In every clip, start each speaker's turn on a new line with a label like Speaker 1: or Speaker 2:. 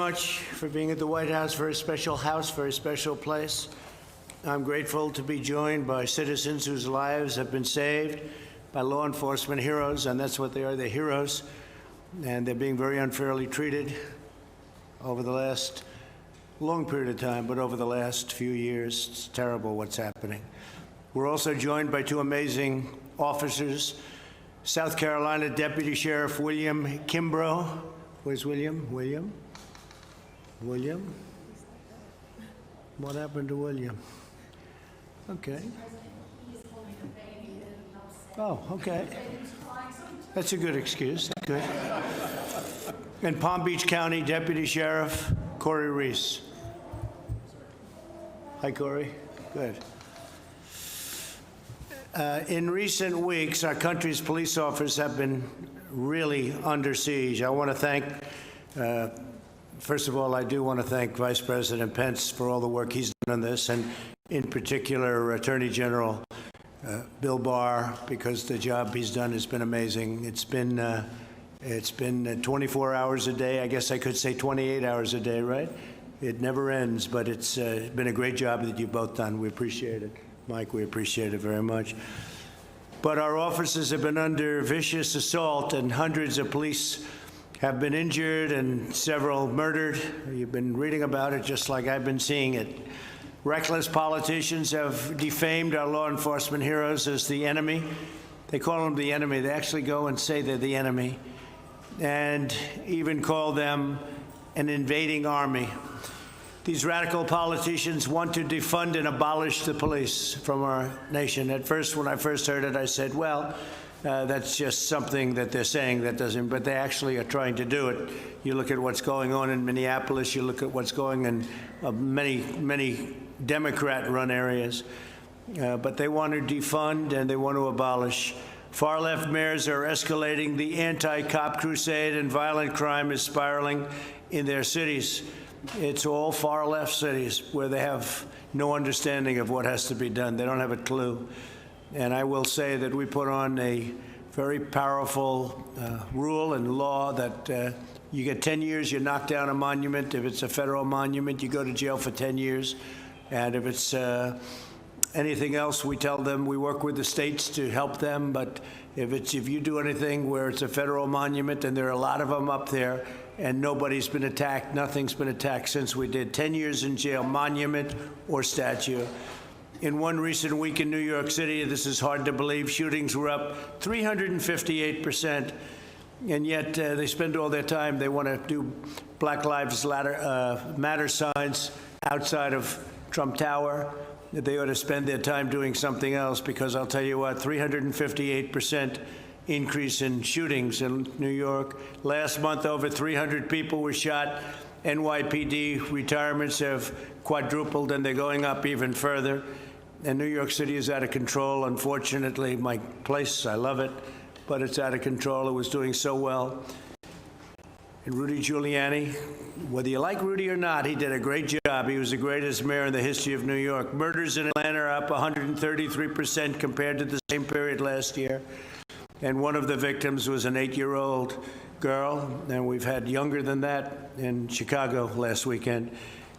Speaker 1: much for being at the White House, very special house, very special place. I'm grateful to be joined by citizens whose lives have been saved by law enforcement heroes, and that's what they are, they're heroes, and they're being very unfairly treated over the last long period of time, but over the last few years, it's terrible what's happening. We're also joined by two amazing officers, South Carolina Deputy Sheriff William Kimbrough. Where's William? William? What happened to William? Okay. Oh, okay. That's a good excuse. Good. And Palm Beach County Deputy Sheriff Corey Reese. Hi, Corey. Good. In recent weeks, our country's police officers have been really under siege. I want to thank, first of all, I do want to thank Vice President Pence for all the work he's done on this, and in particular, Attorney General Bill Barr, because the job he's done has been amazing. It's been 24 hours a day. I guess I could say 28 hours a day, right? It never ends, but it's been a great job that you've both done. We appreciate it. Mike, we appreciate it very much. But our officers have been under vicious assault, and hundreds of police have been injured and several murdered. You've been reading about it just like I've been seeing it. Reckless politicians have defamed our law enforcement heroes as the enemy. They call them the enemy. They actually go and say they're the enemy, and even call them an invading army. These radical politicians want to defund and abolish the police from our nation. At first, when I first heard it, I said, well, that's just something that they're saying that doesn't, but they actually are trying to do it. You look at what's going on in Minneapolis, you look at what's going on in many Democrat-run areas, but they want to defund and they want to abolish. Far-left mayors are escalating the anti-cop crusade, and violent crime is spiraling in their cities. It's all far-left cities where they have no understanding of what has to be done. They don't have a clue. And I will say that we put on a very powerful rule and law that you get 10 years, you knock down a monument. If it's a federal monument, you go to jail for 10 years. And if it's anything else, we tell them, we work with the states to help them. But if you do anything where it's a federal monument, and there are a lot of them up there, and nobody's been attacked, nothing's been attacked since we did, 10 years in jail, monument or statue. In one recent week in New York City, this is hard to believe, shootings were up 358%, and yet they spend all their time, they want to do Black Lives Matter signs outside of Trump Tower. They ought to spend their time doing something else, because I'll tell you what, 358% increase in shootings in New York. Last month, over 300 people were shot. NYPD retirements have quadrupled, and they're going up even further. And New York City is out of control. Unfortunately, my place, I love it, but it's out of control. It was doing so well. And Rudy Giuliani, whether you like Rudy or not, he did a great job. He was the greatest mayor in the history of New York. Murders in Atlanta are up 133% compared to the same period last year. And one of the victims was an 8-year-old girl, and we've had younger than that in Chicago last weekend.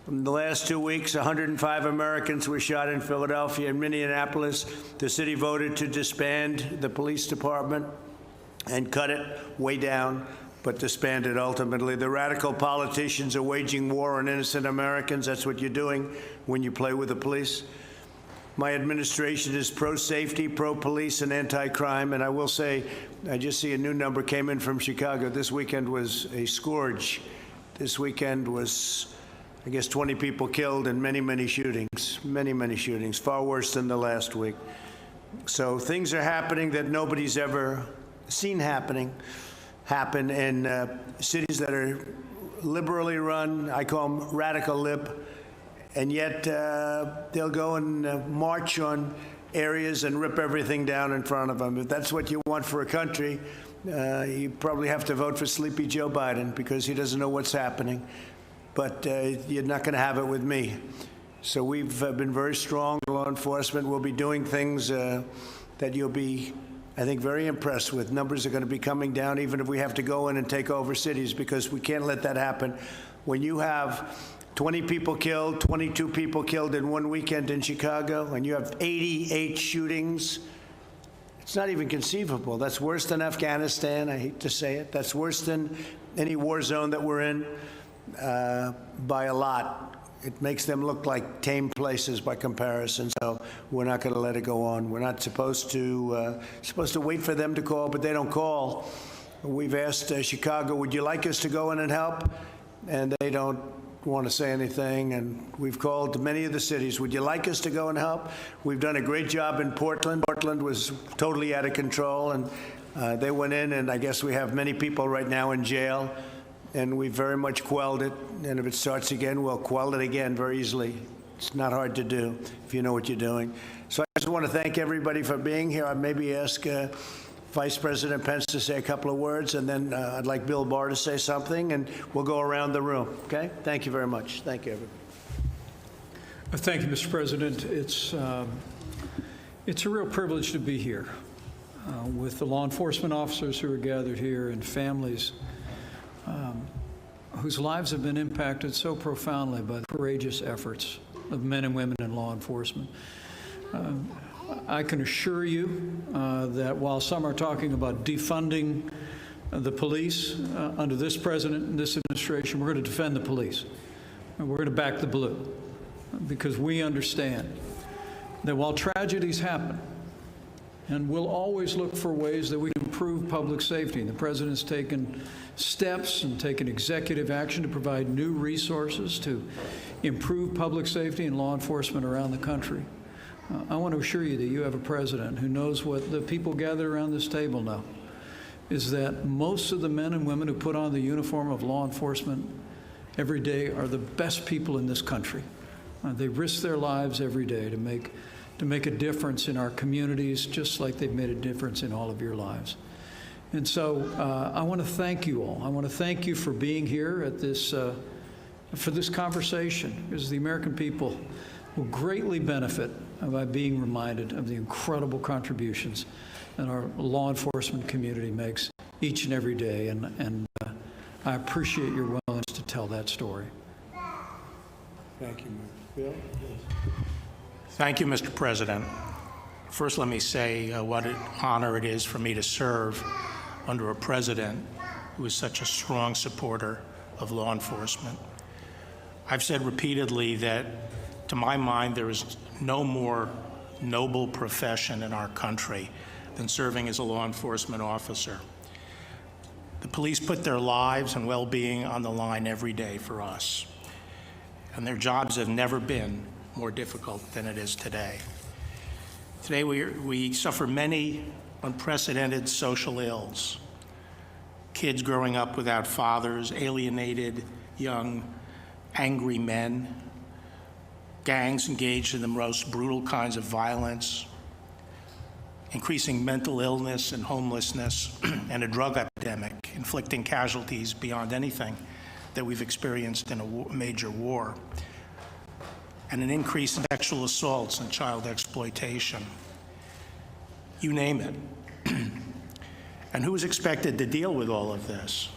Speaker 1: In the last 2 weeks, 105 Americans were shot in Philadelphia and Minneapolis. The city voted to disband the police department and cut it way down, but disband it ultimately. The radical politicians are waging war on innocent Americans. That's what you're doing when you play with the police. My administration is pro-safety, pro-police, and anti-crime. And I will say, I just see a new number came in from Chicago. This weekend was a scourge. This weekend was, I guess, 20 people killed and many shootings, many shootings, far worse than the last week. So things are happening that nobody's ever seen happen in cities that are liberally run. I call them radical lib. And yet they'll go and march on areas and rip everything down in front of them. If that's what you want for a country, you probably have to vote for Sleepy Joe Biden, because he doesn't know what's happening. But you're not going to have it with me. So we've been very strong. Law enforcement will be doing things that you'll be, I think, very impressed with. Numbers are going to be coming down, even if we have to go in and take over cities, because we can't let that happen. When you have 20 people killed, 22 people killed in one weekend in Chicago, and you have 88 shootings, it's not even conceivable. That's worse than Afghanistan, I hate to say it. That's worse than any war zone that we're in by a lot. It makes them look like tame places by comparison, so we're not going to let it go on. We're not supposed to wait for them to call, but they don't call. We've asked Chicago, would you like us to go in and help? And they don't want to say anything, and we've called many of the cities. Would you like us to go and help? We've done a great job in Portland. Portland was totally out of control, and they went in, and I guess we have many people right now in jail, and we very much quelled it. And if it starts again, we'll quell it again very easily. It's not hard to do if you know what you're doing. So I just want to thank everybody for being here. I'd maybe ask Vice President Pence to say a couple of words, and then I'd like Bill Barr to say something, and we'll go around the room, okay? Thank you very much. Thank you, everybody.
Speaker 2: Thank you, Mr. President. It's a real privilege to be here with the law enforcement officers who are gathered here and families whose lives have been impacted so profoundly by the courageous efforts of men and women in law enforcement. I can assure you that while some are talking about defunding the police under this president and this administration, we're going to defend the police. And we're going to back the blue, because we understand that while tragedies happen, and we'll always look for ways that we can improve public safety. And the president's taken steps and taken executive action to provide new resources to improve public safety and law enforcement around the country. I want to assure you that you have a president who knows what the people gathered around this table know, is that most of the men and women who put on the uniform of law enforcement every day are the best people in this country. They risk their lives every day to make a difference in our communities, just like they've made a difference in all of your lives. And so I want to thank you all. I want to thank you for being here at this, for this conversation, because the American people will greatly benefit by being reminded of the incredible contributions that our law enforcement community makes each and every day. And I appreciate your willingness to tell that story.
Speaker 1: Thank you, Bill.
Speaker 3: Thank you, Mr. President. First, let me say what an honor it is for me to serve under a president who is such a strong supporter of law enforcement. I've said repeatedly that, to my mind, there is no more noble profession in our country than serving as a law enforcement officer. The police put their lives and well-being on the line every day for us, and their jobs have never been more difficult than it is today. Today we suffer many unprecedented social ills. Kids growing up without fathers, alienated young, angry men, gangs engaged in the most brutal kinds of violence, increasing mental illness and homelessness, and a drug epidemic inflicting casualties beyond anything that we've experienced in a major war, and an increase in sexual assaults and child exploitation. You name it. And who is expected to deal with all of this?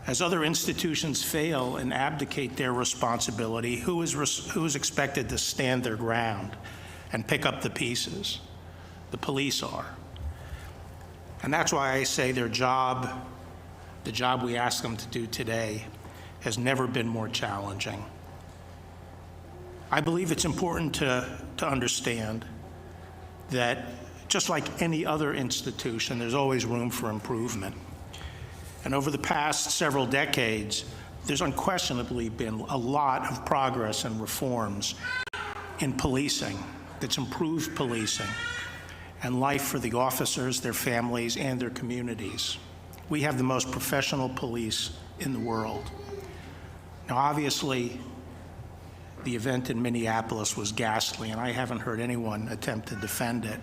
Speaker 3: As other institutions fail and abdicate their responsibility, who is expected to stand their ground and pick up the pieces? The police are. And that's why I say their job, the job we ask them to do today, has never been more challenging. I believe it's important to understand that just like any other institution, there's always room for improvement. And over the past several decades, there's unquestionably been a lot of progress and reforms in policing that's improved policing and life for the officers, their families, and their communities. We have the most professional police in the world. Now, obviously, the event in Minneapolis was ghastly, and I haven't heard anyone attempt to defend it.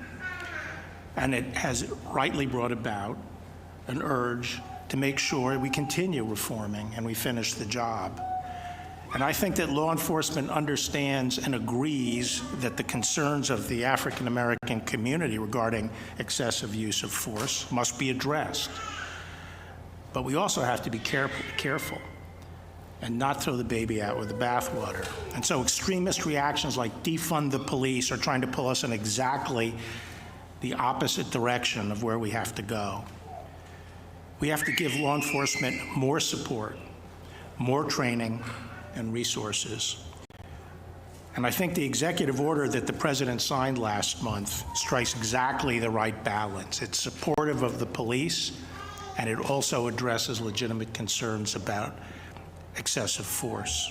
Speaker 3: And it has rightly brought about an urge to make sure we continue reforming and we finish the job. And I think that law enforcement understands and agrees that the concerns of the African American community regarding excessive use of force must be addressed. But we also have to be careful and not throw the baby out with the bathwater. And so extremist reactions like defund the police are trying to pull us in exactly the opposite direction of where we have to go. We have to give law enforcement more support, more training, and resources. And I think the executive order that the president signed last month strikes exactly the right balance. It's supportive of the police, and it also addresses legitimate concerns about excessive force.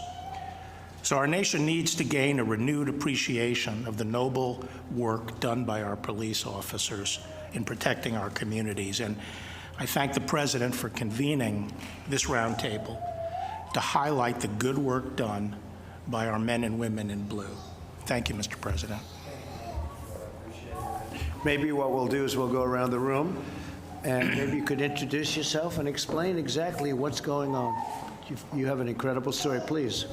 Speaker 3: So our nation needs to gain a renewed appreciation of the noble work done by our police officers in protecting our communities. And I thank the president for convening this roundtable to highlight the good work done by our men and women in blue. Thank you, Mr. President.
Speaker 1: Maybe what we'll do is we'll go around the room, and maybe you could introduce yourself and explain exactly what's going on. You have an incredible story, please.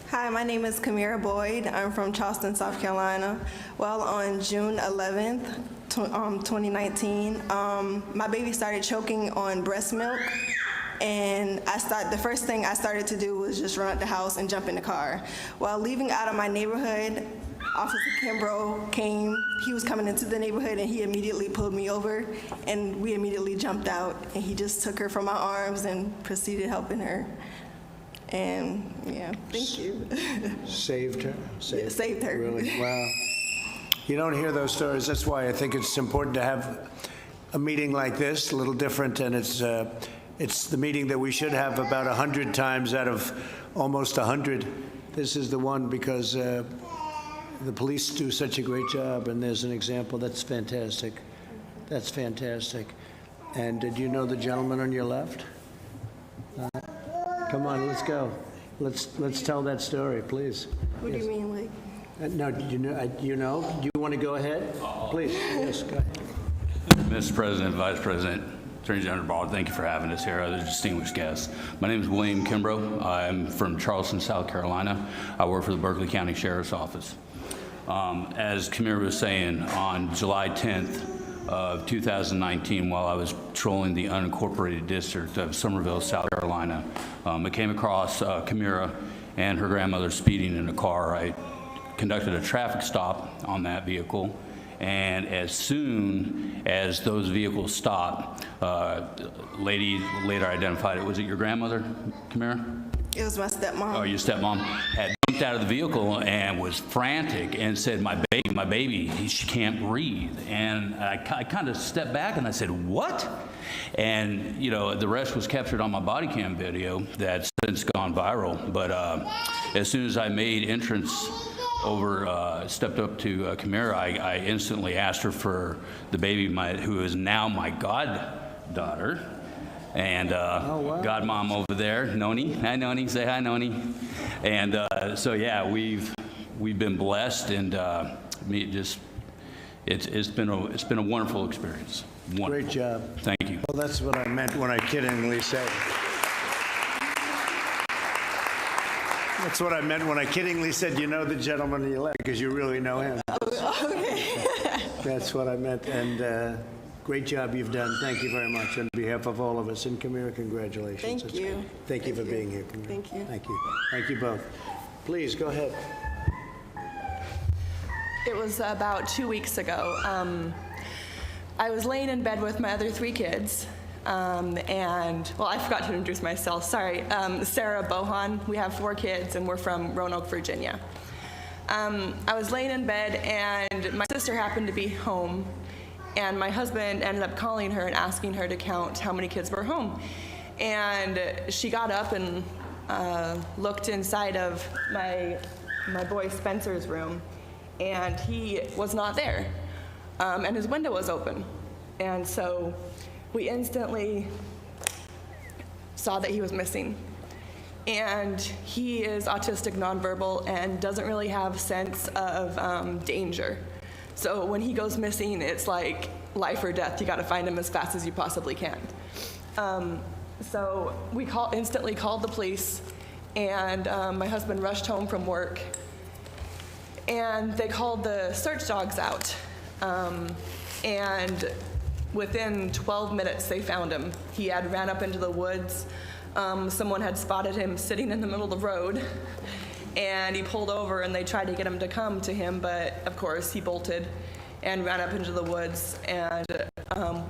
Speaker 4: Hi, my name is Kamira Boyd. I'm from Charleston, South Carolina. Well, on June 11th, 2019, my baby started choking on breast milk. And the first thing I started to do was just run out the house and jump in the car. While leaving out of my neighborhood, Officer Kimbrough came. He was coming into the neighborhood, and he immediately pulled me over, and we immediately jumped out. And he just took her from my arms and proceeded helping her. And yeah, thank you.
Speaker 1: Saved her?
Speaker 4: Saved her.
Speaker 1: Really? Wow. You don't hear those stories. That's why I think it's important to have a meeting like this, a little different, and it's the meeting that we should have about 100 times out of almost 100. This is the one because the police do such a great job, and there's an example. That's fantastic. That's fantastic. And did you know the gentleman on your left? Come on, let's go. Let's tell that story, please.
Speaker 4: What do you mean, like?
Speaker 1: No, do you know? Do you want to go ahead? Please, yes, go ahead.
Speaker 5: Mr. President, Vice President, Attorney General Barr, thank you for having us here, other distinguished guests. My name is William Kimbrough. I'm from Charleston, South Carolina. I work for the Berkeley County Sheriff's Office. As Kamira was saying, on July 10th of 2019, while I was patrolling the unincorporated district of Summerville, South Carolina, I came across Kamira and her grandmother speeding in a car. I conducted a traffic stop on that vehicle, and as soon as those vehicles stopped, lady later identified it. Was it your grandmother, Kamira?
Speaker 4: It was my stepmom.
Speaker 5: Oh, your stepmom had jumped out of the vehicle and was frantic and said, my baby, she can't breathe. And I kind of stepped back and I said, what? And, you know, the rest was captured on my body cam video that's since gone viral. But as soon as I made entrance over, stepped up to Kamira, I instantly asked her for the baby, who is now my goddaughter. And godmom over there, Noni. Hi, Noni. Say hi, Noni. And so yeah, we've been blessed, and it's been a wonderful experience. Wonderful.
Speaker 1: Great job.
Speaker 5: Thank you.
Speaker 1: Well, that's what I meant when I kiddingly said. That's what I meant when I kiddingly said, you know the gentleman on your left, because you really know him.
Speaker 4: Okay.
Speaker 1: That's what I meant, and great job you've done. Thank you very much on behalf of all of us. And Kamira, congratulations.
Speaker 4: Thank
Speaker 1: That's
Speaker 4: you.
Speaker 1: great. Thank you for being here, Kamira.
Speaker 4: Thank you.
Speaker 1: Thank you. Thank you both. Please, go ahead.
Speaker 6: It was about 2 weeks ago. I was laying in bed with my other 3 kids, and, well, I forgot to introduce myself, sorry. Sarah Bohan, we have 4 kids, and we're from Roanoke, Virginia. I was laying in bed, and my sister happened to be home, and my husband ended up calling her and asking her to count how many kids were home. And she got up and looked inside of my boy Spencer's room, and he was not there. And his window was open. And so we instantly saw that he was missing. And he is autistic nonverbal and doesn't really have a sense of danger. So when he goes missing, it's like life or death. You gotta find him as fast as you possibly can. So we instantly called the police, and my husband rushed home from work, and they called the search dogs out. And within 12 minutes, they found him. He had ran up into the woods. someone had spotted him sitting in the middle of the road, and he pulled over, and they tried to get him to come to him, but of course he bolted and ran up into the woods. And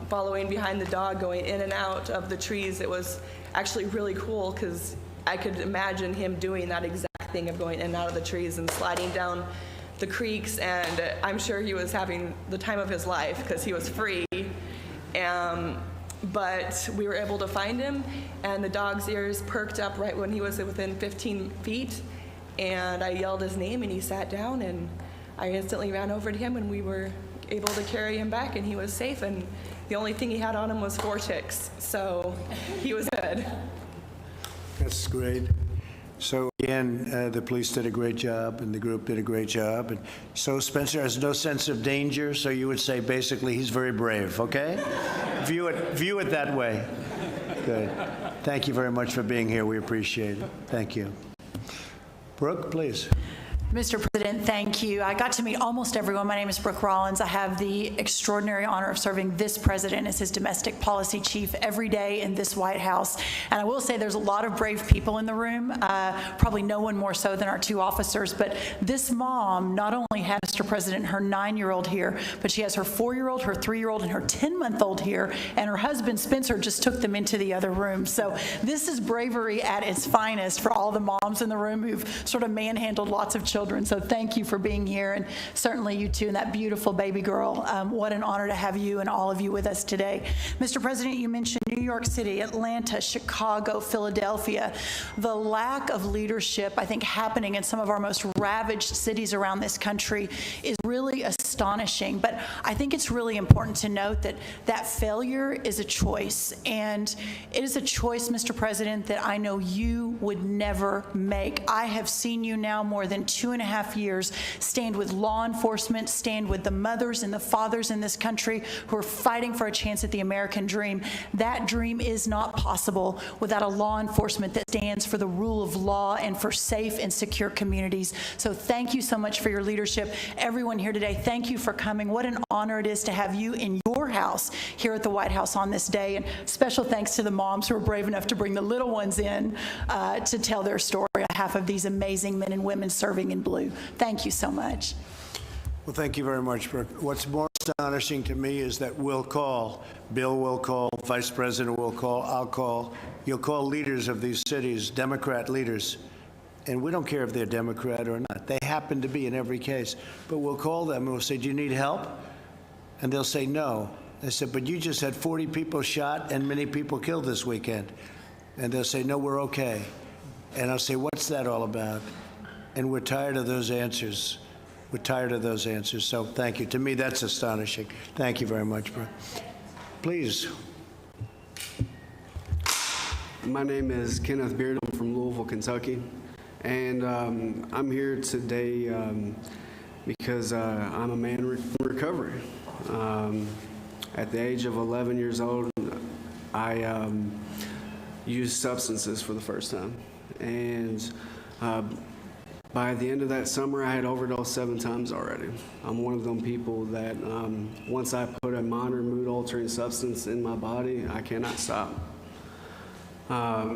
Speaker 6: following behind the dog, going in and out of the trees, it was actually really cool because I could imagine him doing that exact thing of going in and out of the trees and sliding down the creeks, and I'm sure he was having the time of his life because he was free. But we were able to find him, and the dog's ears perked up right when he was within 15 feet, and I yelled his name, and he sat down, and I instantly ran over to him, and we were able to carry him back, and he was safe, and the only thing he had on him was 4 ticks, so he was good.
Speaker 1: That's great. So again, the police did a great job, and the group did a great job. And so Spencer has no sense of danger, so you would say basically he's very brave, okay? View it that way. Good. Thank you very much for being here. We appreciate it. Thank you. Brooke, please.
Speaker 7: Mr. President, thank you. I got to meet almost everyone. My name is Brooke Rollins. I have the extraordinary honor of serving this president as his domestic policy chief every day in this White House. And I will say there's a lot of brave people in the room, probably no one more so than our 2 officers. But this mom not only had, Mr. President, her 9-year-old here, but she has her 4-year-old, her 3-year-old, and her 10-month-old here. And her husband, Spencer, just took them into the other room. So this is bravery at its finest for all the moms in the room who've sort of manhandled lots of children. So thank you for being here, and certainly you too, and that beautiful baby girl. What an honor to have you and all of you with us today. Mr. President, you mentioned New York City, Atlanta, Chicago, Philadelphia. The lack of leadership, I think, happening in some of our most ravaged cities around this country is really astonishing. But I think it's really important to note that that failure is a choice, and it is a choice, Mr. President, that I know you would never make. I have seen you now more than 2.5 years stand with law enforcement, stand with the mothers and the fathers in this country who are fighting for a chance at the American dream. That dream is not possible without a law enforcement that stands for the rule of law and for safe and secure communities. So thank you so much for your leadership. Everyone here today, thank you for coming. What an honor it is to have you in your house here at the White House on this day. And special thanks to the moms who are brave enough to bring the little ones in to tell their story on behalf of these amazing men and women serving in blue. Thank you so much.
Speaker 1: Well, thank you very much, Brooke. What's more astonishing to me is that we'll call, Bill will call, Vice President will call, I'll call, you'll call leaders of these cities, Democrat leaders, and we don't care if they're Democrat or not. They happen to be in every case. But we'll call them and we'll say, do you need help? And they'll say no. I said, but you just had 40 people shot and many people killed this weekend. And they'll say, no, we're okay. And I'll say, what's that all about? And we're tired of those answers. We're tired of those answers. So thank you. To me, that's astonishing. Thank you very much, bro. Please.
Speaker 8: My name is Kenneth Beard. I'm from Louisville, Kentucky. And I'm here today because I'm a man in recovery. At the age of 11 years old, I used substances for the first time. And by the end of that summer, I had overdosed 7 times already. I'm one of them people that once I put a minor mood-altering substance in my body, I cannot stop. I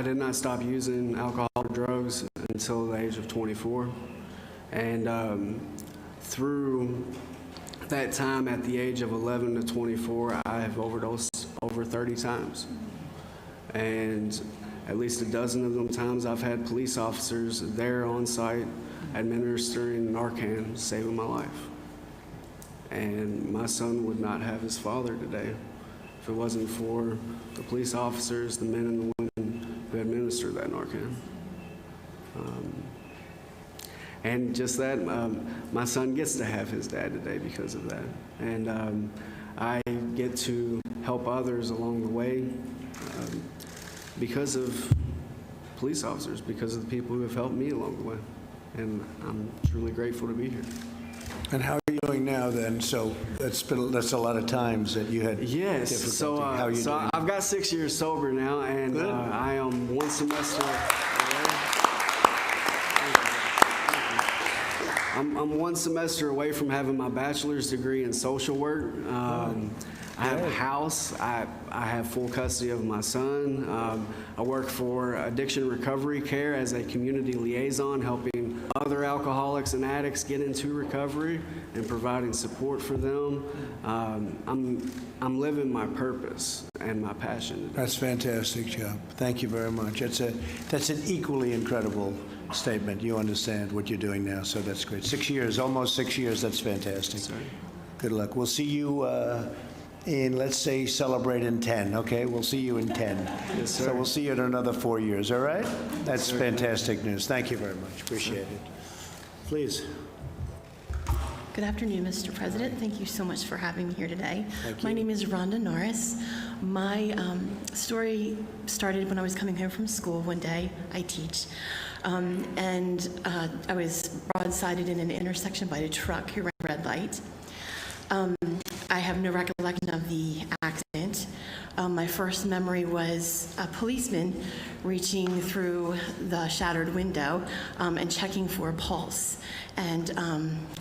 Speaker 8: did not stop using alcohol or drugs until the age of 24. And through that time, at the age of 11 to 24, I have overdosed over 30 times. And at least a dozen of them times I've had police officers there on site administering Narcan, saving my life. And my son would not have his father today if it wasn't for the police officers, the men and the women who administered that Narcan. And just that, my son gets to have his dad today because of that. And I get to help others along the way because of police officers, because of the people who have helped me along the way. And I'm truly grateful to be here.
Speaker 1: And how are you doing now then? So that's a lot of times that you had
Speaker 8: Yes,
Speaker 1: difficulty.
Speaker 8: so,
Speaker 1: How are you doing?
Speaker 8: I've got 6 years sober now, and I am one semester away. I'm one semester away from having my bachelor's degree in social work. I have a house. I have full custody of my son. I work for Addiction Recovery Care as a community liaison, helping other alcoholics and addicts get into recovery and providing support for them. I'm living my purpose and my passion.
Speaker 1: That's fantastic, Joe. Thank you very much. That's an equally incredible statement. You understand what you're doing now, so that's great. 6 years, almost 6 years. That's fantastic.
Speaker 8: Sorry.
Speaker 1: Good luck. We'll see you in, let's say, celebrate in 10, okay? We'll see you in 10.
Speaker 8: Yes, sir.
Speaker 1: So we'll see you in another 4 years, all right? That's fantastic news. Thank you very much. Appreciate it. Please.
Speaker 9: Good afternoon, Mr. President. Thank you so much for having me here today.
Speaker 1: Thank
Speaker 9: My
Speaker 1: you.
Speaker 9: name is Rhonda Norris. My story started when I was coming home from school one day. I teach. And I was broadsided in an intersection by a truck who ran a red light. I have no recollection of the accident. My first memory was a policeman reaching through the shattered window and checking for a pulse. And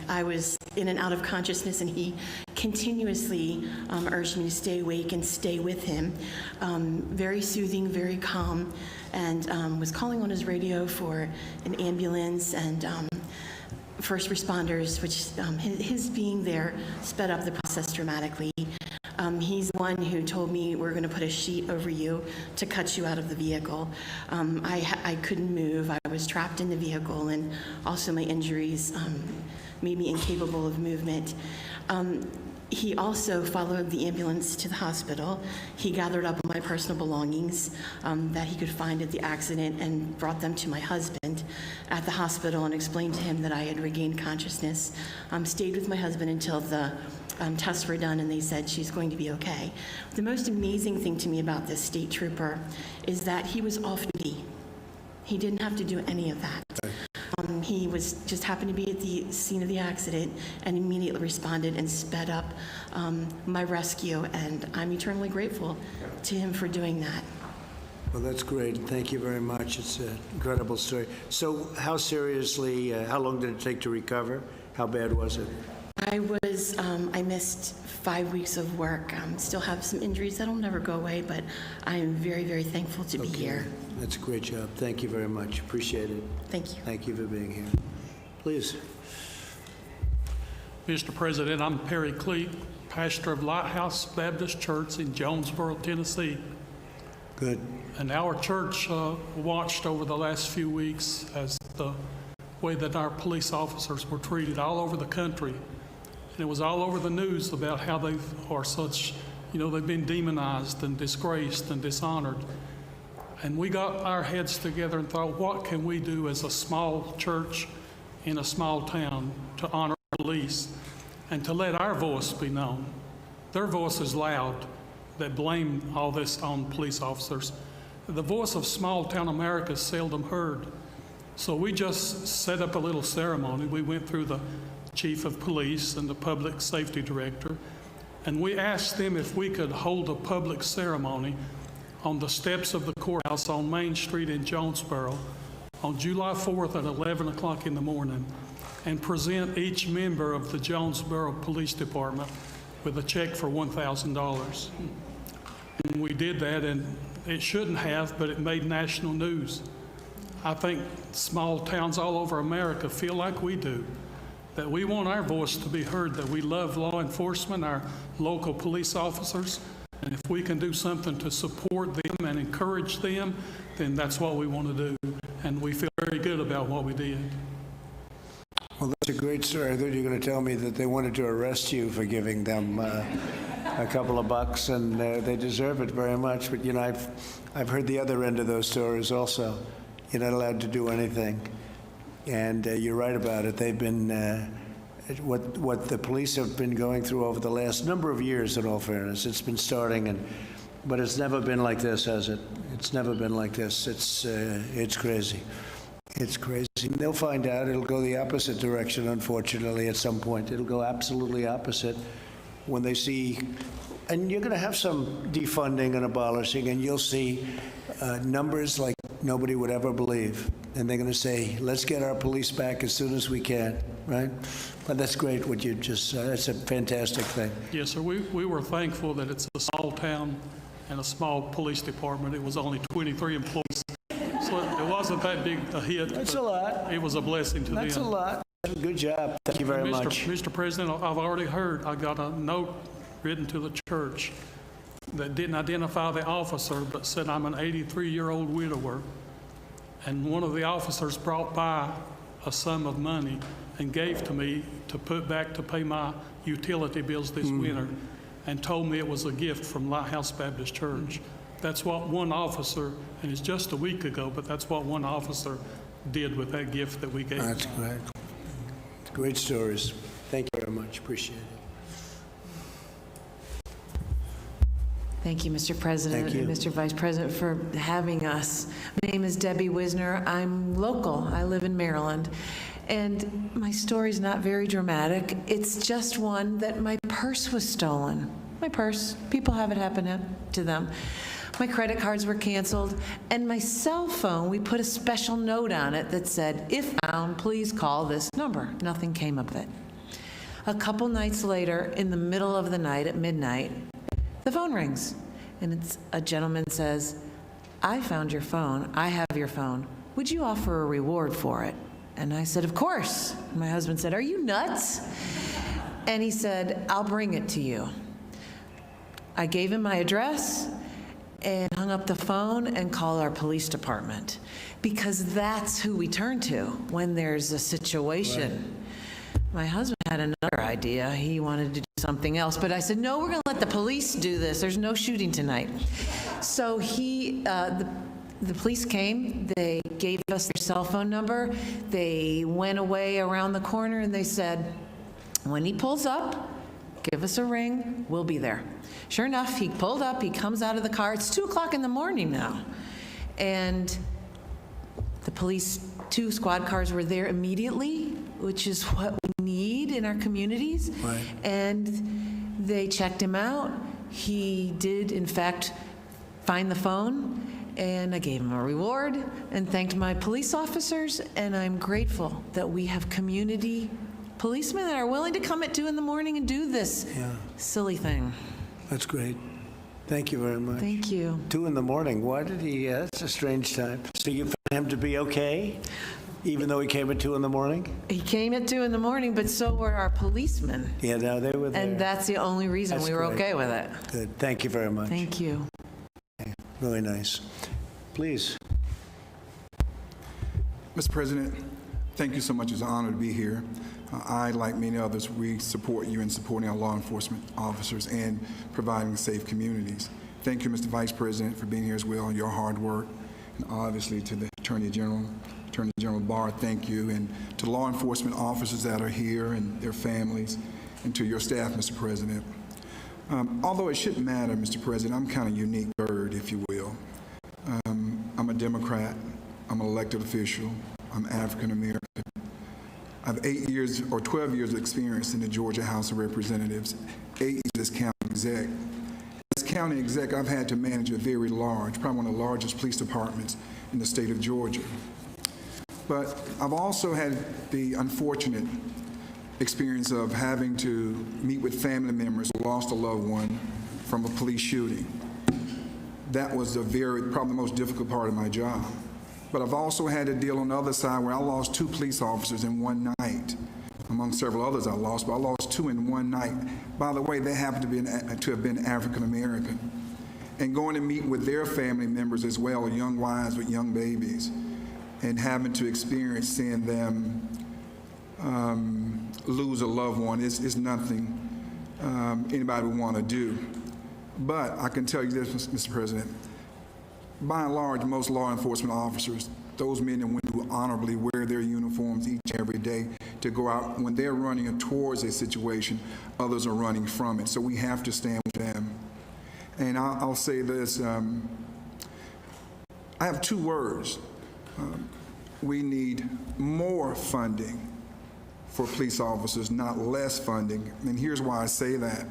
Speaker 9: I was in and out of consciousness, and he continuously urged me to stay awake and stay with him. Very soothing, very calm, and was calling on his radio for an ambulance and first responders, which his being there sped up the process dramatically. He's the one who told me, we're going to put a sheet over you to cut you out of the vehicle. I couldn't move. I was trapped in the vehicle, and also my injuries made me incapable of movement. He also followed the ambulance to the hospital. He gathered up my personal belongings that he could find at the accident and brought them to my husband at the hospital and explained to him that I had regained consciousness. Stayed with my husband until the tests were done, and they said she's going to be okay. The most amazing thing to me about this state trooper is that he was off duty. He didn't have to do any of that. He was just happened to be at the scene of the accident and immediately responded and sped up my rescue, and I'm eternally grateful to him for doing that.
Speaker 1: Well, that's great. Thank you very much. It's an incredible story. So how seriously, how long did it take to recover? How bad was it?
Speaker 9: I missed 5 weeks of work. Still have some injuries that'll never go away, but I am very, very thankful to be here.
Speaker 1: That's a great job. Thank you very much. Appreciate it.
Speaker 9: Thank you.
Speaker 1: Thank you for being here. Please.
Speaker 10: Mr. President, I'm Perry Cleek, pastor of Lighthouse Baptist Church in Jonesboro, Tennessee.
Speaker 1: Good.
Speaker 10: And our church watched over the last few weeks as the way that our police officers were treated all over the country. And it was all over the news about how they are such, they've been demonized and disgraced and dishonored. And we got our heads together and thought, what can we do as a small church in a small town to honor police and to let our voice be known? Their voice is loud, that blame all this on police officers. The voice of small town America is seldom heard. So we just set up a little ceremony. We went through the chief of police and the public safety director, and we asked them if we could hold a public ceremony on the steps of the courthouse on Main Street in Jonesboro on July 4th at 11 o'clock in the morning and present each member of the Jonesboro Police Department with a check for $1,000. And we did that, and it shouldn't have, but it made national news. I think small towns all over America feel like we do, that we want our voice to be heard, that we love law enforcement, our local police officers, and if we can do something to support them and encourage them, then that's what we want to do, and we feel very good about what we did.
Speaker 1: Well, that's a great story. I thought you were going to tell me that they wanted to arrest you for giving them a couple of bucks, and they deserve it very much. But, I've heard the other end of those stories also. You're not allowed to do anything. And you're right about it. They've been, what the police have been going through over the last number of years, in all fairness. It's been starting, but it's never been like this, has it? It's never been like this. It's crazy. It's crazy. They'll find out. It'll go the opposite direction, unfortunately, at some point. It'll go absolutely opposite when they see, and you're going to have some defunding and abolishing, and you'll see numbers like nobody would ever believe. And they're going to say, let's get our police back as soon as we can. right? But that's great what you just said. That's a fantastic thing.
Speaker 10: Yes, sir. We were thankful that it's a small town and a small police department. It was only 23 employees. So it wasn't that big a hit.
Speaker 1: That's
Speaker 10: but
Speaker 1: a lot.
Speaker 10: It was a blessing to them.
Speaker 1: That's a lot. Good job. Thank you very much.
Speaker 10: Mr. President, I've already heard, I got a note written to the church that didn't identify the officer, but said I'm an 83-year-old widower. And one of the officers brought by a sum of money and gave to me to put back to pay my utility bills this winter, and told me it was a gift from Lighthouse Baptist Church. That's what one officer, and it's just a week ago, but that's what one officer did with that gift that we gave.
Speaker 1: That's great. Great stories. Thank you very much. Appreciate it.
Speaker 11: Thank you, Mr. President.
Speaker 1: Thank you.
Speaker 11: And Mr. Vice President, for having us. My name is Debbie Wisner. I'm local. I live in Maryland. And my story's not very dramatic. It's just one that my purse was stolen. My purse. People have it happen to them. My credit cards were canceled. And my cell phone, we put a special note on it that said, if found, please call this number. Nothing came of it. A couple nights later, in the middle of the night at midnight, the phone rings, and it's a gentleman says, I found your phone. I have your phone. Would you offer a reward for it? And I said, of course. And my husband said, are you nuts? And he said, I'll bring it to you. I gave him my address and hung up the phone and called our police department, because that's who we turn to when there's a situation. My husband had another idea. He wanted to do something else, but I said, no, we're going to let the police do this. There's no shooting tonight. So the police came. They gave us their cell phone number. They went away around the corner, and they said, when he pulls up, give us a ring. We'll be there. Sure enough, he pulled up. He comes out of the car. It's 2 o'clock in the morning now. And the police, 2 squad cars were there immediately, which is what we need in our communities.
Speaker 1: Right.
Speaker 11: And they checked him out. He did, in fact, find the phone, and I gave him a reward and thanked my police officers, and I'm grateful that we have community policemen that are willing to come at 2 in the morning and do this silly thing.
Speaker 1: That's great. Thank you very much.
Speaker 11: Thank you.
Speaker 1: 2 in the morning. Why did he? That's a strange time. So you found him to be okay, even though he came at 2 in the morning?
Speaker 11: He came at 2 in the morning, but so were our policemen.
Speaker 1: Yeah, no, they were there.
Speaker 11: And that's the only reason
Speaker 1: That's
Speaker 11: we were
Speaker 1: great.
Speaker 11: okay with it.
Speaker 1: Good. Thank you very much.
Speaker 11: Thank you.
Speaker 1: Really nice. Please.
Speaker 12: Mr. President, thank you so much. It's an honor to be here. I, like many others, we support you in supporting our law enforcement officers and providing safe communities. Thank you, Mr. Vice President, for being here as well, your hard work. And obviously to the Attorney General Barr, thank you. And to law enforcement officers that are here and their families, and to your staff, Mr. President. Although it shouldn't matter, Mr. President, I'm kind of a unique bird, if you will. I'm a Democrat. I'm an elected official. I'm African American. I have 8 years or 12 years of experience in the Georgia House of Representatives, 8 years as county exec. As county exec, I've had to manage a very large, probably one of the largest police departments in the state of Georgia. But I've also had the unfortunate experience of having to meet with family members who lost a loved one from a police shooting. That was probably the most difficult part of my job. But I've also had to deal on the other side where I lost 2 police officers in one night, among several others I lost, but I lost 2 in one night. By the way, they happened to have been African American. And going to meet with their family members as well, young wives with young babies, and having to experience seeing them lose a loved one is nothing anybody would want to do. But I can tell you this, Mr. President, by and large, most law enforcement officers, those men and women who honorably wear their uniforms each and every day to go out, when they're running towards a situation, others are running from it. So we have to stand with them. And I'll say this, I have 2 words. We need more funding for police officers, not less funding. And here's why I say that.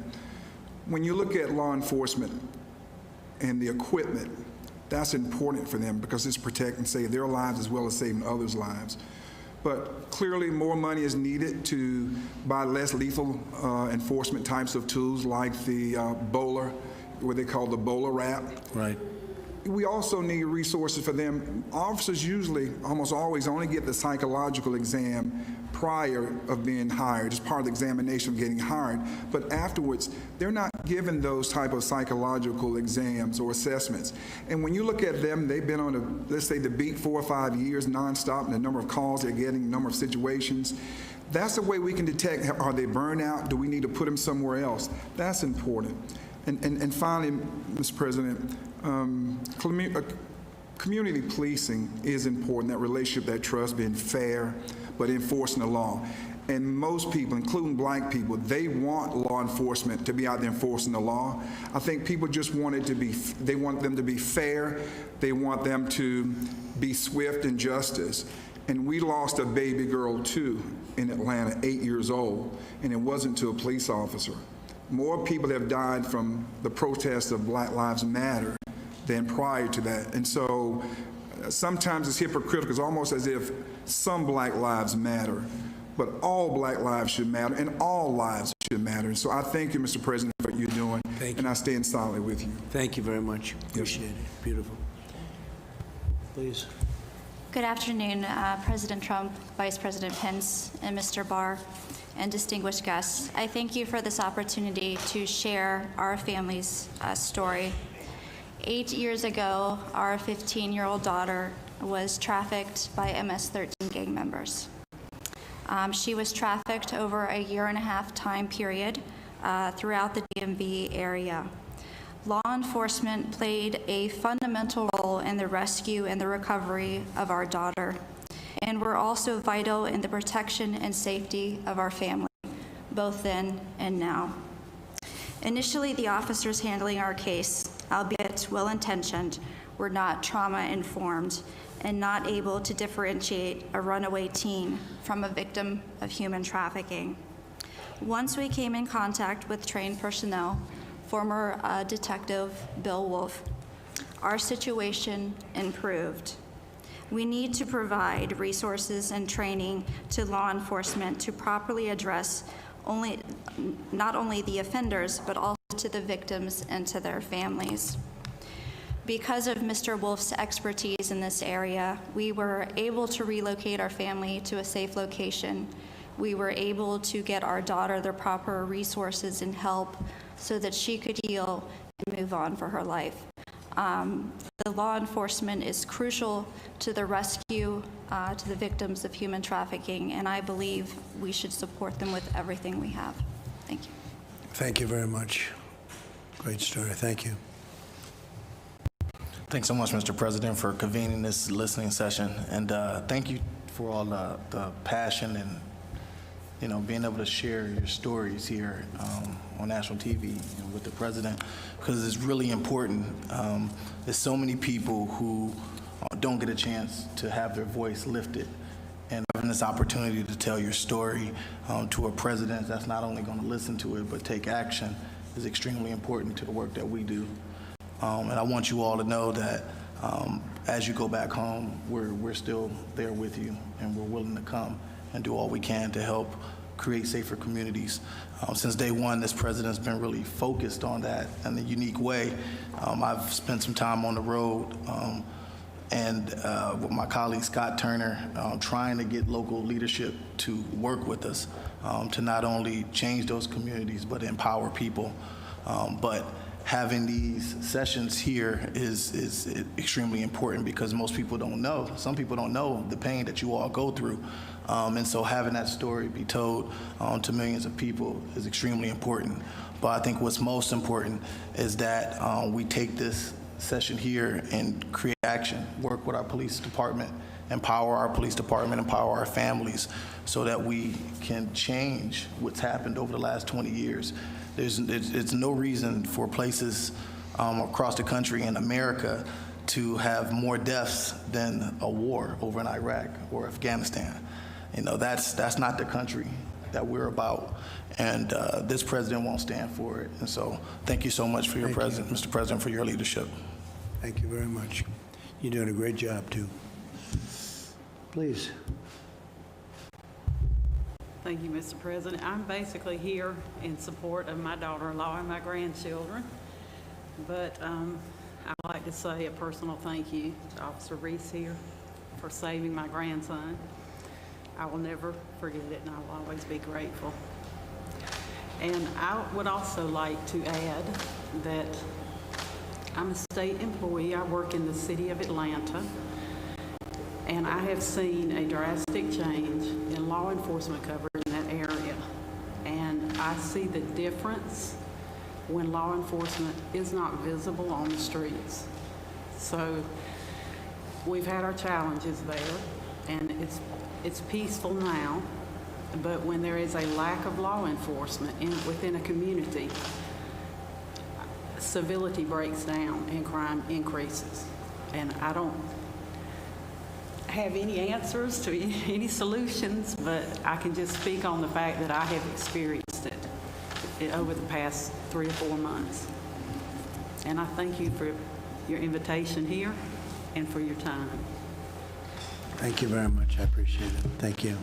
Speaker 12: When you look at law enforcement and the equipment, that's important for them because it's protecting, say, their lives as well as saving others' lives. but clearly more money is needed to buy less lethal enforcement types of tools like the bowler, what they call the bowler wrap.
Speaker 1: Right.
Speaker 12: We also need resources for them. Officers usually, almost always, only get the psychological exam prior of being hired. It's part of the examination of getting hired. But afterwards, they're not given those type of psychological exams or assessments. And when you look at them, they've been on, let's say, the beat 4 or 5 years nonstop, and the number of calls they're getting, the number of situations. That's the way we can detect, are they burned out? Do we need to put them somewhere else? That's important. And finally, Mr. President, community policing is important, that relationship, that trust, being fair, but enforcing the law. And most people, including black people, they want law enforcement to be out there enforcing the law. I think people just want it to be, they want them to be fair, they want them to be swift in justice. And we lost a baby girl too in Atlanta, 8 years old, and it wasn't to a police officer. More people have died from the protests of Black Lives Matter than prior to that. And so sometimes it's hypocritical. It's almost as if some black lives matter, but all black lives should matter, and all lives should matter. And so I thank you, Mr. President, for what you're doing.
Speaker 1: Thank you.
Speaker 12: And I stand solidly with you.
Speaker 1: Thank you very much. Appreciate it. Beautiful. Please.
Speaker 13: Good afternoon, President Trump, Vice President Pence, and Mr. Barr, and distinguished guests. I thank you for this opportunity to share our family's story. 8 years ago, our 15-year-old daughter was trafficked by MS-13 gang members. She was trafficked over a 1.5-year time period throughout the DMV area. Law enforcement played a fundamental role in the rescue and the recovery of our daughter, and were also vital in the protection and safety of our family, both then and now. Initially, the officers handling our case, albeit well-intentioned, were not trauma-informed and not able to differentiate a runaway teen from a victim of human trafficking. Once we came in contact with trained personnel, former Detective Bill Wolf, our situation improved. We need to provide resources and training to law enforcement to properly address not only the offenders, but also to the victims and to their families. Because of Mr. Wolf's expertise in this area, we were able to relocate our family to a safe location. We were able to get our daughter the proper resources and help so that she could heal and move on for her life. The law enforcement is crucial to the rescue, to the victims of human trafficking, and I believe we should support them with everything we have. Thank you.
Speaker 1: Thank you very much. Great story. Thank you.
Speaker 14: Thanks so much, Mr. President, for convening this listening session, and thank you for all the passion and being able to share your stories here on national TV with the president, because it's really important. There's so many people who don't get a chance to have their voice lifted, and having this opportunity to tell your story to a president that's not only going to listen to it but take action is extremely important to the work that we do. And I want you all to know that as you go back home, we're still there with you, and we're willing to come and do all we can to help create safer communities. Since day one, this president's been really focused on that in a unique way. I've spent some time on the road and with my colleague Scott Turner, trying to get local leadership to work with us to not only change those communities but empower people. But having these sessions here is extremely important, because most people don't know. Some people don't know the pain that you all go through. And so having that story be told to millions of people is extremely important. But I think what's most important is that we take this session here and create action, work with our police department, empower our police department, empower our families, so that we can change what's happened over the last 20 years. There's no reason for places across the country in America to have more deaths than a war over in Iraq or Afghanistan. That's not the country that we're about, and this president won't stand for it. And so thank you so much for your Mr. President, for your leadership.
Speaker 1: Thank you very much. You're doing a great job, too. Please.
Speaker 15: Thank you, Mr. President. I'm basically here in support of my daughter-in-law and my grandchildren, but I'd like to say a personal thank you to Officer Reese here for saving my grandson. I will never forget it, and I will always be grateful. And I would also like to add that I'm a state employee. I work in the city of Atlanta, and I have seen a drastic change in law enforcement coverage in that area. And I see the difference when law enforcement is not visible on the streets. So we've had our challenges there, and it's peaceful now, but when there is a lack of law enforcement within a community, civility breaks down and crime increases. And I don't have any answers to any solutions, but I can just speak on the fact that I have experienced it over the past 3 or 4 months. And I thank you for your invitation here and for your time.
Speaker 1: Thank you very much. I appreciate it. Thank you.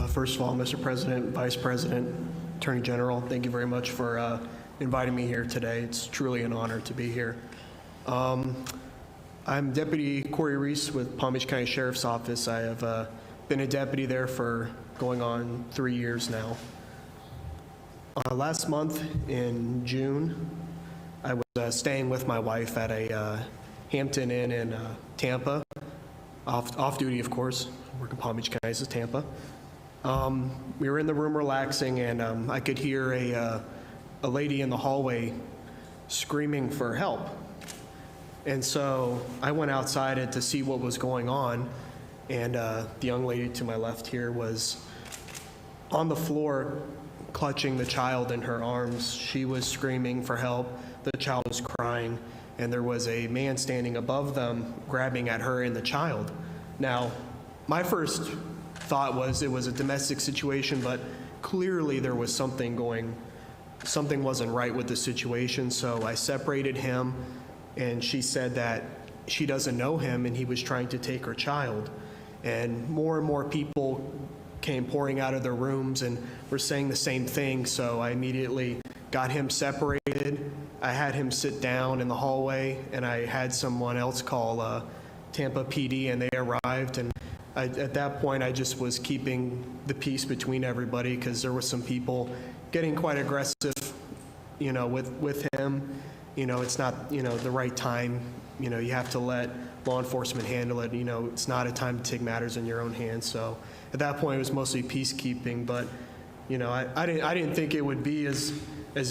Speaker 16: First of all, Mr. President, Vice President, Attorney General, thank you very much for inviting me here today. It's truly an honor to be here. I'm Deputy Corey Reese with Palm Beach County Sheriff's Office. I have been a deputy there for going on 3 years now. Last month in June, I was staying with my wife at a Hampton Inn in Tampa, off duty, of course. I work in Palm Beach County, this is Tampa. We were in the room relaxing, and I could hear a lady in the hallway screaming for help. And so I went outside to see what was going on, and the young lady to my left here was on the floor clutching the child in her arms. She was screaming for help. The child was crying, and there was a man standing above them grabbing at her and the child. Now, my first thought was it was a domestic situation, but clearly there was something wasn't right with the situation, so I separated him, and she said that she doesn't know him and he was trying to take her child. And more people came pouring out of their rooms and were saying the same thing, so I immediately got him separated. I had him sit down in the hallway, and I had someone else call Tampa PD, and they arrived. And at that point, I just was keeping the peace between everybody because there were some people getting quite aggressive, with him. It's not, the right time. You have to let law enforcement handle it. It's not a time to take matters in your own hands. So at that point, it was mostly peacekeeping. But, I didn't think it would be as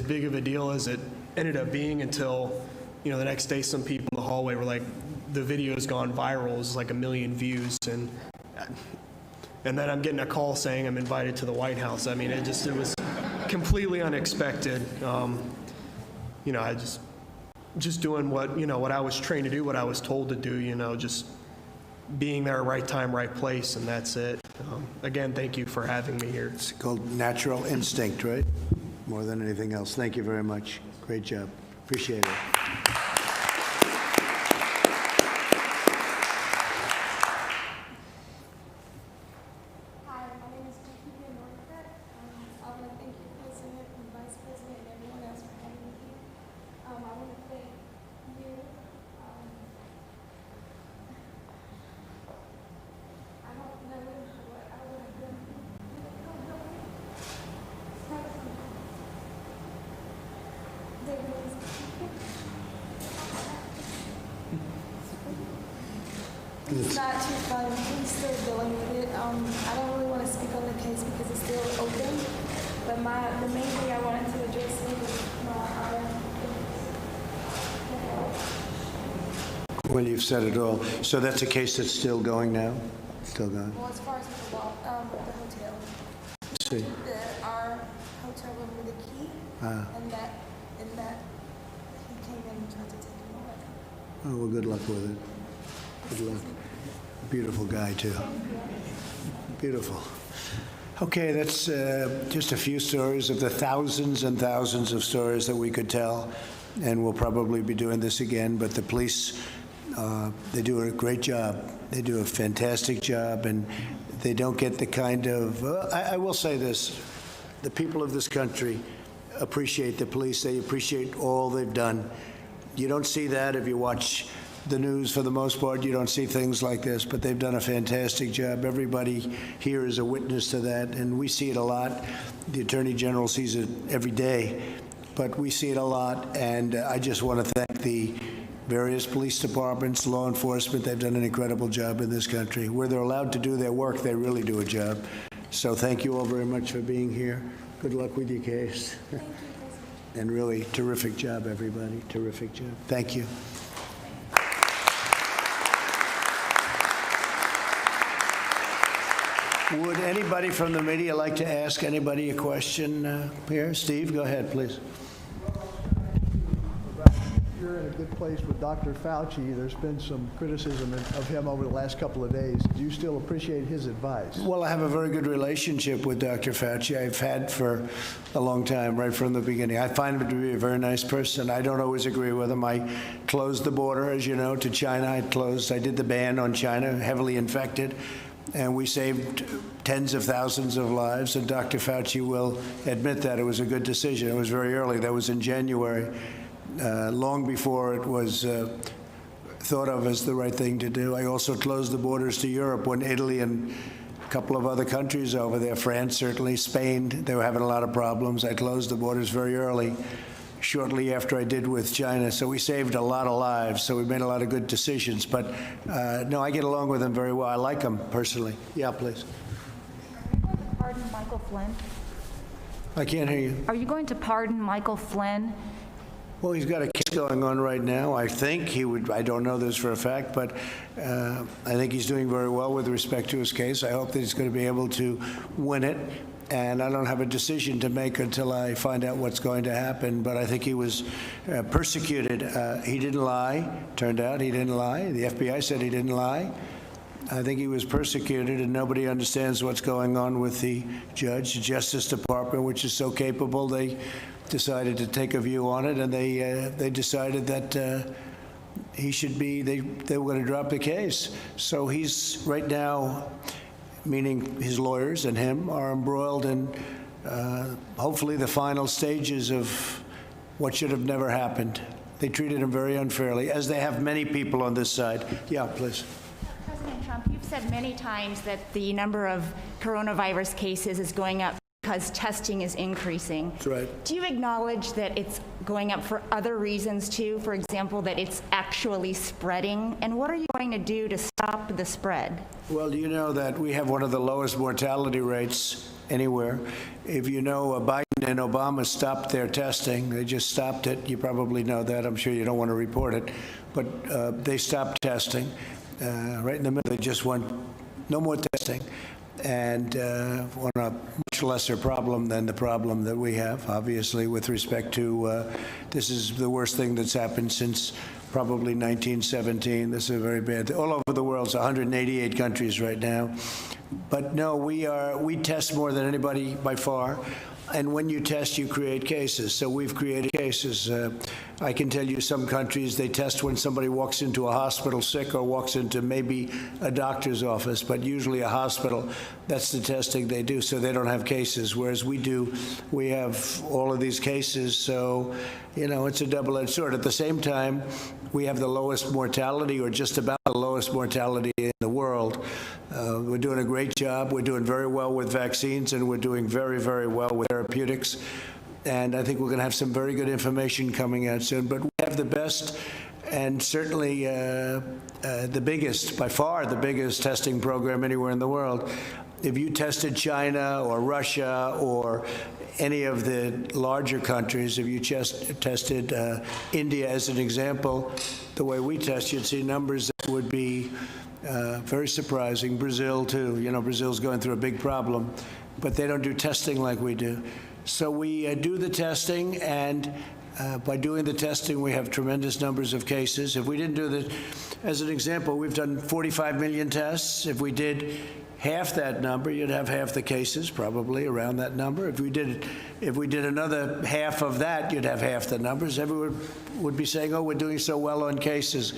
Speaker 16: big of a deal as it ended up being until, the next day some people in the hallway were like, the video's gone viral. It was like 1 million views. And then I'm getting a call saying I'm invited to the White House. I mean, it was completely unexpected. I just doing what I was trained to do, what I was told to do, just being there at right time, right place, and that's it. Again, thank you for having me here.
Speaker 1: It's called natural instinct, right? More than anything else. Thank you very much. Great job. Appreciate it.
Speaker 17: It's not too fun. We're still dealing with it. I don't really want to speak on the case because it's still open. But the main thing I wanted to address was
Speaker 1: Well, you've said it all. So that's a case that's still going now? Still going?
Speaker 17: Well, as far as the hotel.
Speaker 1: See.
Speaker 17: Our hotel room with the key, and that he came in and tried to take him away.
Speaker 1: Oh, well, good luck with it. Good luck. Beautiful guy, too. Beautiful. Okay, that's just a few stories of the thousands and thousands of stories that we could tell, and we'll probably be doing this again, but the police They do a great job. They do a fantastic job, and they don't get the kind of, I will say this, the people of this country appreciate the police. They appreciate all they've done. You don't see that if you watch the news. For the most part, you don't see things like this, but they've done a fantastic job. Everybody here is a witness to that, and we see it a lot. The Attorney General sees it every day, but we see it a lot, and I just want to thank the various police departments, law enforcement. They've done an incredible job in this country. Where they're allowed to do their work, they really do a job. So thank you all very much for being here. Good luck with your case. And really, terrific job, everybody. Terrific job. Thank you. Would anybody from the media like to ask anybody a question here? Steve, go ahead, please.
Speaker 18: You're in a good place with Dr. Fauci. There's been some criticism of him over the last couple of days. Do you still appreciate his advice?
Speaker 1: Well, I have a very good relationship with Dr. Fauci. I've had for a long time, right from the beginning. I find him to be a very nice person. I don't always agree with him. I closed the border, as you know, to China. I did the ban on China, heavily infected, and we saved tens of thousands of lives, and Dr. Fauci will admit that it was a good decision. It was very early. That was in January. Long before it was thought of as the right thing to do. I also closed the borders to Europe when Italy and a couple of other countries over there, France certainly, Spain, they were having a lot of problems. I closed the borders very early, shortly after I did with China. So we saved a lot of lives. So we made a lot of good decisions. But no, I get along with him very well. I like him personally. Yeah, please.
Speaker 19: Pardon Michael Flynn?
Speaker 1: I can't hear you.
Speaker 19: Are you going to pardon Michael Flynn?
Speaker 1: Well, he's got a case going on right now. I think he would, I don't know this for a fact, but I think he's doing very well with respect to his case. I hope that he's going to be able to win it. And I don't have a decision to make until I find out what's going to happen. But I think he was persecuted. He didn't lie. Turned out he didn't lie. The FBI said he didn't lie. I think he was persecuted, and nobody understands what's going on with the judge, the Justice Department, which is so capable. They decided to take a view on it, and they decided that he should be. They were going to drop the case. So he's right now, meaning his lawyers and him, are embroiled in hopefully the final stages of what should have never happened. They treated him very unfairly, as they have many people on this side. Yeah, please.
Speaker 19: President Trump, you've said many times that the number of coronavirus cases is going up because testing is increasing.
Speaker 1: That's right.
Speaker 19: Do you acknowledge that it's going up for other reasons too? For example, that it's actually spreading? And what are you going to do to stop the spread?
Speaker 1: Well, you know that we have one of the lowest mortality rates anywhere. If you know, Biden and Obama stopped their testing. They just stopped it. You probably know that. I'm sure you don't want to report it. But they stopped testing. Right in the middle, they just went, no more testing. And on a much lesser problem than the problem that we have, obviously, with respect to this is the worst thing that's happened since probably 1917. This is a very bad thing. All over the world, it's 188 countries right now. But no, we test more than anybody by far. And when you test, you create cases. So we've created cases. I can tell you some countries, they test when somebody walks into a hospital sick or walks into maybe a doctor's office, but usually a hospital. That's the testing they do, so they don't have cases. Whereas we do, we have all of these cases. So, you know, it's a double-edged sword. At the same time, we have the lowest mortality, or just about the lowest mortality in the world. We're doing a great job. We're doing very well with vaccines, and we're doing very, very well with therapeutics. And I think we're going to have some very good information coming out soon. But we have the best and certainly the biggest, by far the biggest testing program anywhere in the world. If you tested China or Russia or any of the larger countries, if you just tested India as an example, the way we test, you'd see numbers that would be very surprising. Brazil, too. You know, Brazil's going through a big problem, but they don't do testing like we do. So we do the testing, and by doing the testing, we have tremendous numbers of cases. If we didn't do the, as an example, we've done 45 million tests. If we did half that number, you'd have half the cases, probably around that number. If we did another half of that, you'd have half the numbers. Everyone would be saying, oh, we're doing so well on cases.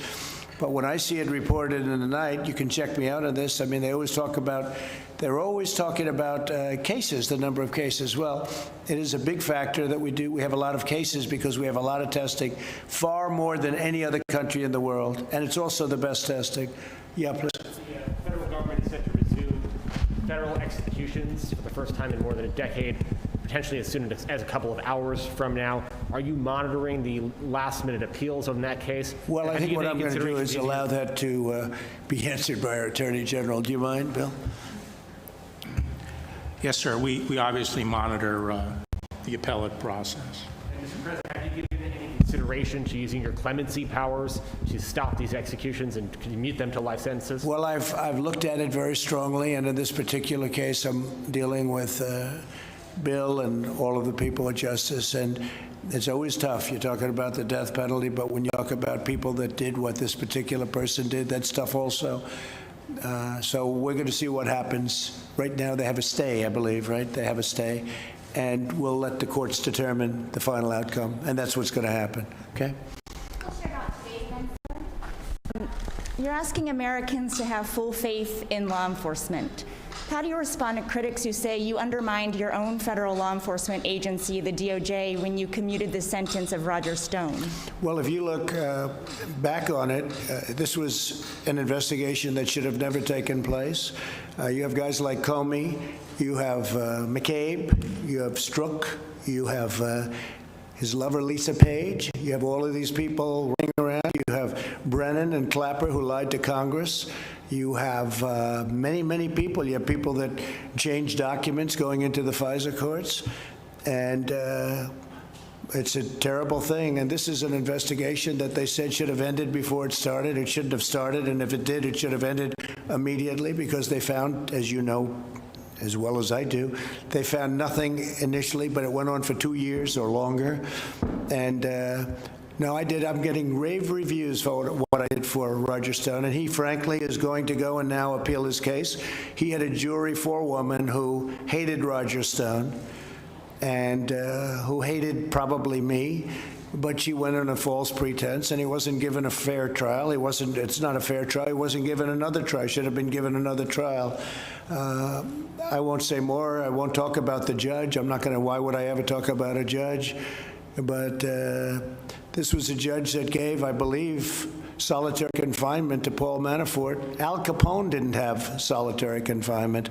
Speaker 1: But when I see it reported in the night, you can check me out on this. I mean, they're always talking about cases, the number of cases. Well, it is a big factor that we do. We have a lot of cases because we have a lot of testing, far more than any other country in the world. And it's also the best testing. Yeah, please.
Speaker 20: The federal government is set to resume federal executions for the first time in more than a decade, potentially as soon as a couple of hours from now. Are you monitoring the last-minute appeals on that case?
Speaker 1: Well, I think what I'm going to do is allow that to be answered by our Attorney General. Do you mind, Bill?
Speaker 3: Yes, sir. We obviously monitor the appellate process.
Speaker 20: And Mr. President, have you given any consideration to using your clemency powers to stop these executions and commute them to life sentences?
Speaker 1: Well, I've looked at it very strongly, and in this particular case, I'm dealing with Bill and all of the people at Justice, and it's always tough. You're talking about the death penalty, but when you talk about people that did what this particular person did, that's tough also. So we're going to see what happens. Right now, they have a stay, I believe, right? They have a stay, and we'll let the courts determine the final outcome, and that's what's going to happen, okay?
Speaker 19: You're asking Americans to have full faith in law enforcement. How do you respond to critics who say you undermined your own federal law enforcement agency, the DOJ, when you commuted the sentence of Roger Stone?
Speaker 1: Well, if you look back on it, this was an investigation that should have never taken place. You have guys like Comey, you have McCabe, you have Strzok, you have his lover Lisa Page, you have all of these people running around, you have Brennan and Clapper who lied to Congress. You have many, many people. You have people that change documents going into the FISA courts, and it's a terrible thing. And this is an investigation that they said should have ended before it started. It shouldn't have started, and if it did, it should have ended immediately because they found, as you know, as well as I do, they found nothing initially, but it went on for 2 years or longer. And no, I'm getting rave reviews for what I did for Roger Stone, and he, frankly, is going to go and now appeal his case. He had a jury forewoman who hated Roger Stone and who hated probably me, but she went on a false pretense, and he wasn't given a fair trial. It's not a fair trial. He wasn't given another trial. Should have been given another trial. I won't say more. I won't talk about the judge. I'm not going to, why would I ever talk about a judge? But this was a judge that gave, I believe, solitary confinement to Paul Manafort. Al Capone didn't have solitary confinement.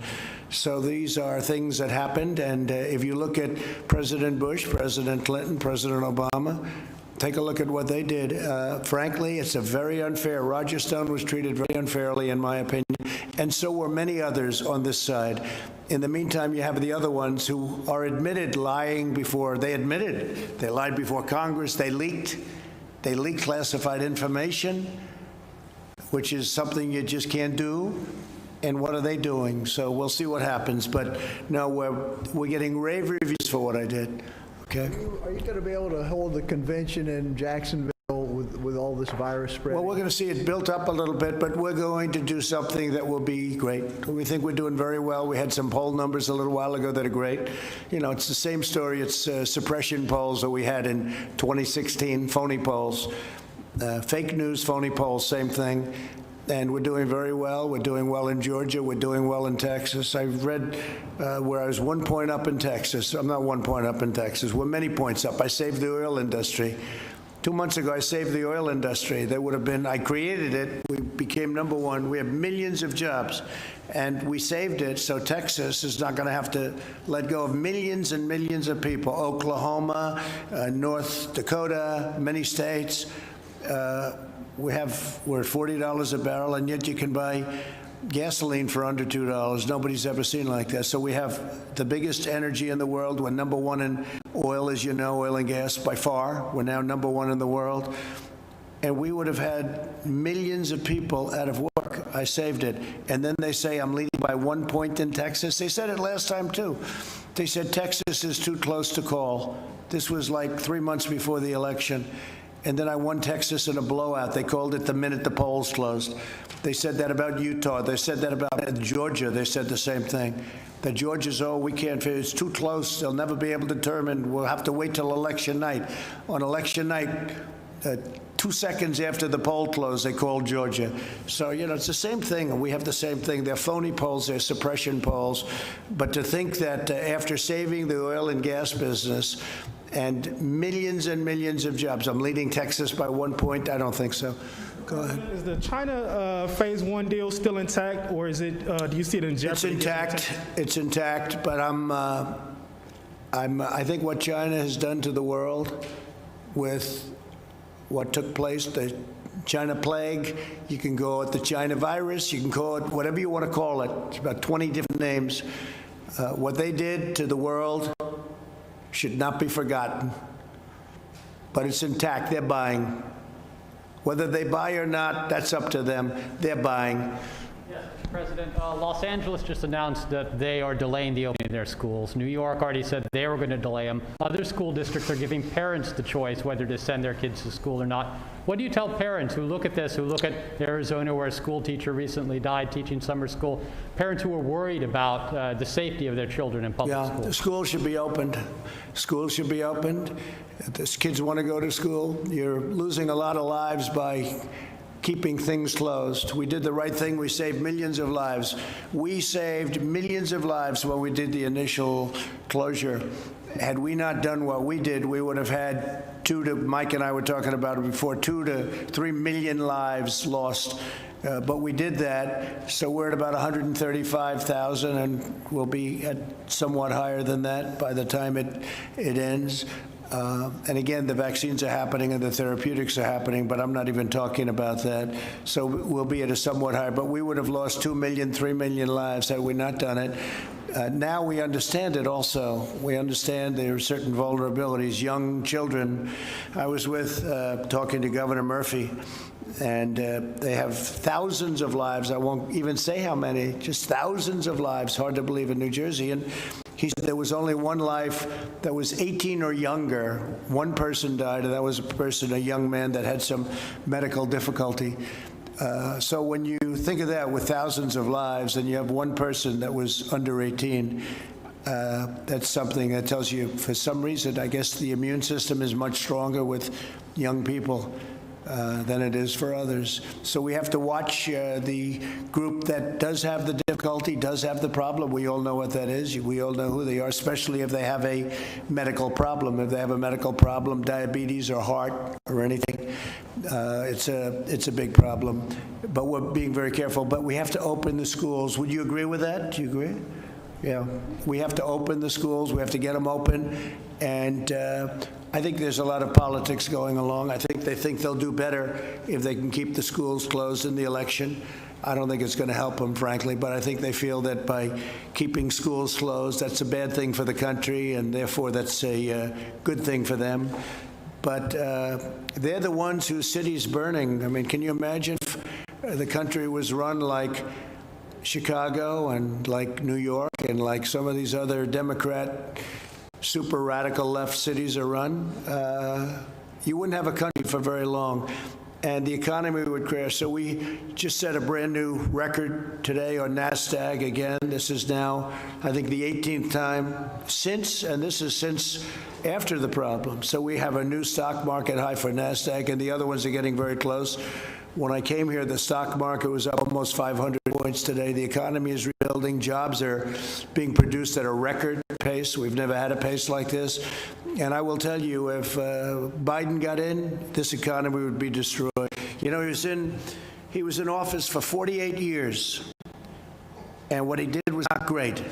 Speaker 1: So these are things that happened. And if you look at President Bush, President Clinton, President Obama, take a look at what they did. Frankly, it's a very unfair. Roger Stone was treated very unfairly, in my opinion, and so were many others on this side. In the meantime, you have the other ones who are admitted lying before they admitted. They lied before Congress. They leaked classified information, which is something you just can't do. And what are they doing? So we'll see what happens. But no, we're getting rave reviews for what I did. Okay.
Speaker 18: Are you going to be able to hold the convention in Jacksonville with all this virus spreading?
Speaker 1: Well, we're going to see it built up a little bit, but we're going to do something that will be great. We think we're doing very well. We had some poll numbers a little while ago that are great. You know, it's the same story. It's suppression polls that we had in 2016, phony polls. Fake news, phony polls, same thing. And we're doing very well. We're doing well in Georgia. We're doing well in Texas. I've read where I was 1 point up in Texas. I'm not 1 point up in Texas. We're many points up. I saved the oil industry. 2 months ago, I saved the oil industry. They would have been, I created it. We became #1. We have millions of jobs, and we saved it. So Texas is not going to have to let go of millions and millions of people. Oklahoma, North Dakota, many states. We're at $40 a barrel, and yet you can buy gasoline for under $2. Nobody's ever seen like that. So we have the biggest energy in the world. We're #1 in oil, as you know, oil and gas by far. We're now #1 in the world. And we would have had millions of people out of work. I saved it. And then they say I'm leading by 1 point in Texas. They said it last time, too. They said Texas is too close to call. This was like 3 months before the election. And then I won Texas in a blowout. They called it the minute the polls closed. They said that about Utah. They said that about Georgia. They said the same thing. That Georgia's, we can't, it's too close. They'll never be able to determine. We'll have to wait till election night. On election night, 2 seconds after the poll closed, they called Georgia. So, you know, it's the same thing, and we have the same thing. They're phony polls, they're suppression polls. But to think that after saving the oil and gas business and millions of jobs, I'm leading Texas by 1 point, I don't think so. Go ahead.
Speaker 21: Is the China phase one deal still intact, or is it? Do you see it in jeopardy?
Speaker 1: It's intact. It's intact. But I think what China has done to the world with what took place, the China plague, you can call it the China virus, you can call it whatever you want to call it. It's about 20 different names. What they did to the world should not be forgotten. But it's intact. They're buying. Whether they buy or not, that's up to them. They're buying.
Speaker 22: Yes, President, Los Angeles just announced that they are delaying the opening of their schools. New York already said they were going to delay them. Other school districts are giving parents the choice whether to send their kids to school or not. What do you tell parents who look at this, who look at Arizona where a school teacher recently died teaching summer school, parents who are worried about the safety of their children in public schools?
Speaker 1: Yeah, schools should be opened. Schools should be opened. If these kids want to go to school, you're losing a lot of lives by keeping things closed. We did the right thing. We saved millions of lives. We saved millions of lives when we did the initial closure. Had we not done what we did, we would have had Mike and I were talking about it before, 2 to 3 million lives lost. But we did that, so we're at about 135,000, and we'll be at somewhat higher than that by the time it ends. And again, the vaccines are happening and the therapeutics are happening, but I'm not even talking about that. So we'll be at a somewhat higher, but we would have lost 2 million, 3 million lives had we not done it. Now we understand it also. We understand there are certain vulnerabilities. Young children, I was talking to Governor Murphy, and they have thousands of lives. I won't even say how many, just thousands of lives. Hard to believe in New Jersey. And he said there was only one life that was 18 or younger. One person died, and that was a young man that had some medical difficulty. So when you think of that with thousands of lives, and you have one person that was under 18, that's something that tells you, for some reason, I guess the immune system is much stronger with young people than it is for others. So we have to watch the group that does have the difficulty, does have the problem. We all know what that is. We all know who they are, especially if they have a medical problem. If they have a medical problem, diabetes or heart or anything, it's a big problem. But we're being very careful. But we have to open the schools. Would you agree with that? Do you agree? Yeah. We have to open the schools. We have to get them open. And I think there's a lot of politics going along. I think they think they'll do better if they can keep the schools closed in the election. I don't think it's going to help them, frankly, but I think they feel that by keeping schools closed, that's a bad thing for the country, and therefore that's a good thing for them. But they're the ones whose city's burning. I mean, can you imagine if the country was run like Chicago and like New York and like some of these other Democrat super radical left cities are run? You wouldn't have a country for very long, and the economy would crash. So we just set a brand new record today on NASDAQ again. This is now, I think, the 18th time since, and this is since after the problem. So we have a new stock market high for NASDAQ, and the other ones are getting very close. When I came here, the stock market was up almost 500 points today. The economy is rebuilding. Jobs are being produced at a record pace. We've never had a pace like this. And I will tell you, if Biden got in, this economy would be destroyed. You know, he was in office for 48 years, and what he did was not great.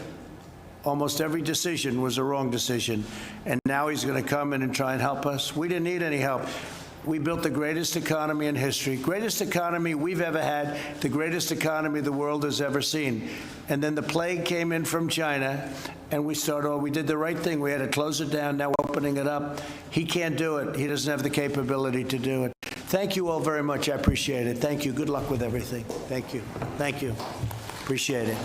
Speaker 1: Almost every decision was a wrong decision. And now he's going to come in and try and help us. We didn't need any help. We built the greatest economy in history, greatest economy we've ever had, the greatest economy the world has ever seen. And then the plague came in from China, and we did the right thing. We had to close it down. Now we're opening it up. He can't do it. He doesn't have the capability to do it. Thank you all very much. I appreciate it. Thank you. Good luck with everything. Thank you. Thank you. Appreciate it.